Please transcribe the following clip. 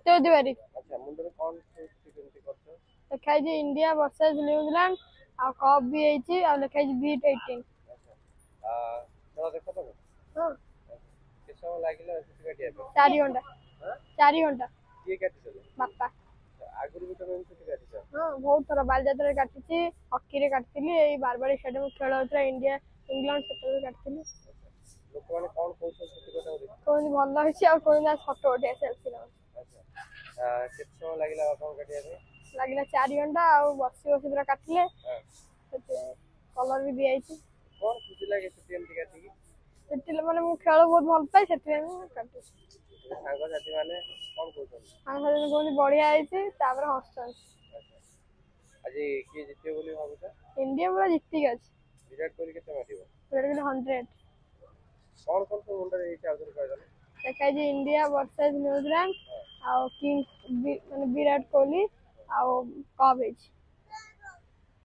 सत्यवती तिवारी अच्छा मुंडे कौन केमती करछो लिखाई इंडिया वर्सेस न्यूजीलैंड आ कप भी है आ लिखाई बीट 18। अच्छा चलो देखो तो हां किस समय लागिला छुट्टी काटिया पे 4 घंटा। हां 4 घंटा किए काटी चले बापा। आगुरी भी तो छुट्टी काटी छ हां बहुत थोड़ा बालजात्रा काटिची हॉकी रे काटतिली एई बारबाड़ी स्टेडियम खेल होतरा इंडिया इंग्लैंड सेते काटतिली। लोक माने कौन कहउछ छुट्टी कटा होई कोन भल्ला होइछि आ कोन ना फोटो उठे सेल्फी ना। अच्छा किस समय लागिला बापा काटिया पे लागिला 4 घंटा आ बसी बसी पूरा काटले सेते कलर भी दिया आइछि। कौन खुशी लागे छुट्टी एमती काटी की सेते माने मु खेल बहुत भल पाई सेते मु काटि सांग साथी माने कौन कहउछ हम सब कोन बढ़िया आइछि तापर हॉस्टल आज किए जितियो बोली भाबुछ इंडिया पूरा जीती गछ विराट कोहली केते मारिबो विराट कोहली 100 कौन कौन सब मुंडे एई चाउर कहदले लिखाई इंडिया वर्सेस न्यूजीलैंड आ किंग माने विराट कोहली आ कप है।